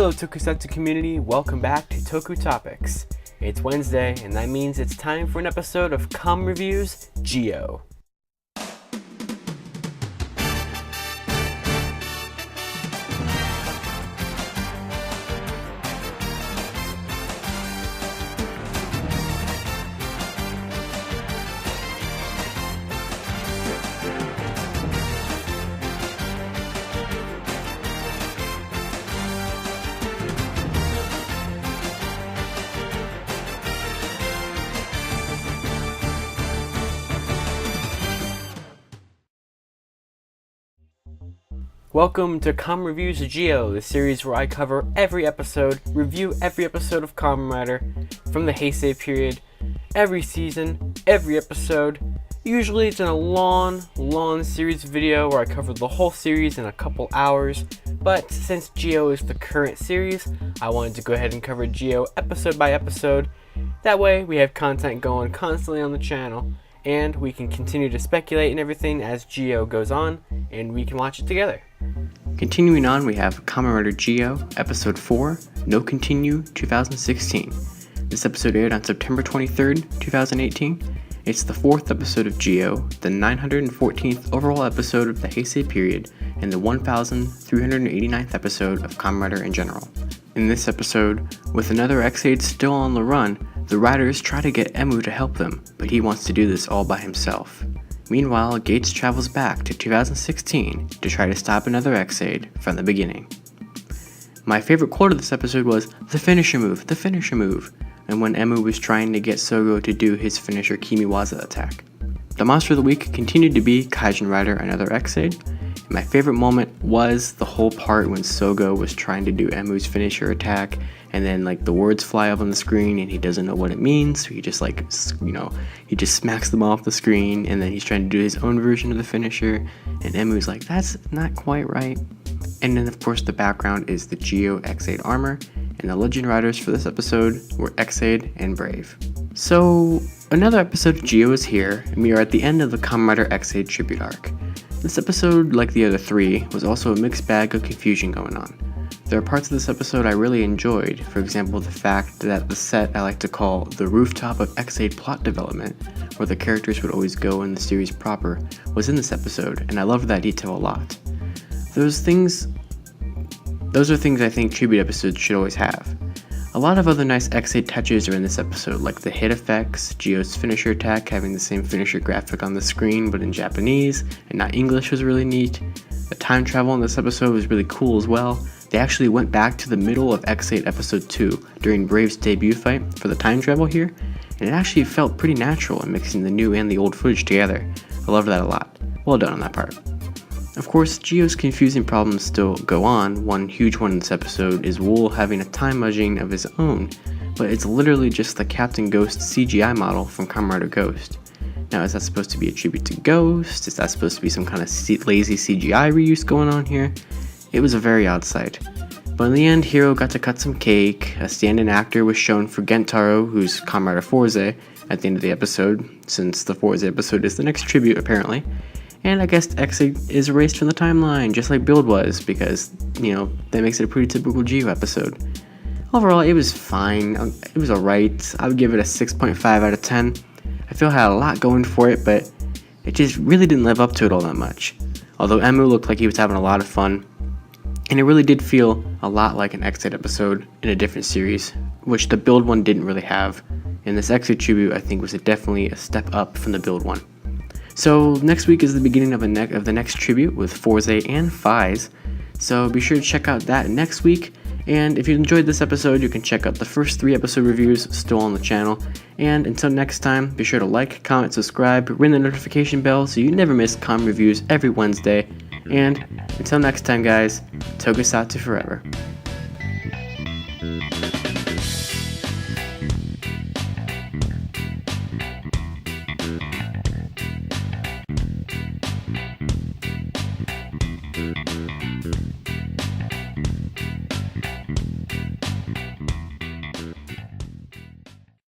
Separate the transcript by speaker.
Speaker 1: Hello Tokusatsu community, welcome back to Toku Topics. It's Wednesday, and that means it's time for an episode of Kamen Reviews Zi-O. Welcome to Kamen Reviews Zi-O, the series where I cover every episode, review every episode of Kamen Rider from the Heisei period, every season, every episode. Usually it's in a long series video where I cover the whole series in a couple hours, but since Zi-O is the current series, I wanted to go ahead and cover Zi-O episode by episode. That way we have content going constantly on the channel, and we can continue to speculate and everything as Zi-O goes on, and we can watch it together. Continuing on, we have Kamen Rider Zi-O, Episode 4, No Continue, 2016. This episode aired on September 23rd, 2018. It's the 4th episode of Zi-O, the 914th overall episode of the Heisei period, and the 1389th episode of Kamen Rider in general. In this episode, with another X-Aid still on the run, the riders try to get Emu to help them, but he wants to do this all by himself. Meanwhile, Gates travels back to 2016 to try to stop another X-Aid from the beginning. My favorite quote of this episode was, "The finisher move, the finisher move," and when Emu was trying to get Sogo to do his finisher Kimiwaza attack. The monster of the week continued to be Kamen Rider Another X-Aid. My favorite moment was the whole part when Sogo was trying to do Emu's finisher attack, and then the words fly up on the screen and he doesn't know what it means, so he just he just smacks them off the screen, and then he's trying to do his own version of the finisher, and Emu's like, "That's not quite right." And then of course the background is the Zi-O X-Aid armor, and the legend riders for this episode were X-Aid and Brave. So another episode of Zi-O is here, and we are at the end of the Kamen Rider X-Aid tribute arc. This episode, like the other three, was also a mixed bag of confusion going on. There are parts of this episode I really enjoyed, for example the fact that the set I like to call the rooftop of X-Aid plot development, where the characters would always go in the series proper, was in this episode, and I loved that detail a lot. Those are things I think tribute episodes should always have. A lot of other nice X-Aid touches are in this episode, like the hit effects, Zi-O's finisher attack having the same finisher graphic on the screen but in Japanese and not English was really neat. The time travel in this episode was really cool as well. They actually went back to the middle of X-Aid Episode 2 during Brave's debut fight for the time travel here, and it actually felt pretty natural in mixing the new and the old footage together. I loved that a lot. Well done on that part. Of course, Zi-O's confusing problems still go on. One huge one in this episode is Wool having a time machine of his own, but it's literally just the Captain Ghost CGI model from Kamen Rider Ghost. Now, is that supposed to be a tribute to Ghost? Is that supposed to be some kind of lazy CGI reuse going on here? It was a very odd sight. But in the end, Hiro got to cut some cake, a stand-in actor was shown for Gentaro, who's Kamen Rider Fourze, at the end of the episode, since the Fourze episode is the next tribute apparently. And I guess X-Aid is erased from the timeline, just like Build was, because, that makes it a pretty typical Zi-O episode. Overall, it was fine. It was alright. I would give it a 6.5 out of 10. I feel it had a lot going for it, but it just really didn't live up to it all that much. Although Emu looked like he was having a lot of fun, and it really did feel a lot like an X-Aid episode in a different series, which the Build one didn't really have. And this X-Aid tribute, I think, was definitely a step up from the Build one. So next week is the beginning of the next tribute with Fourze and Faiz, so be sure to check out that next week. And if you enjoyed this episode, you can check out the first 3 episode reviews still on the channel. And until next time, be sure to like, comment, subscribe, ring the notification bell so you never miss Kamen Reviews every Wednesday. And until next time guys, Tokusatsu forever.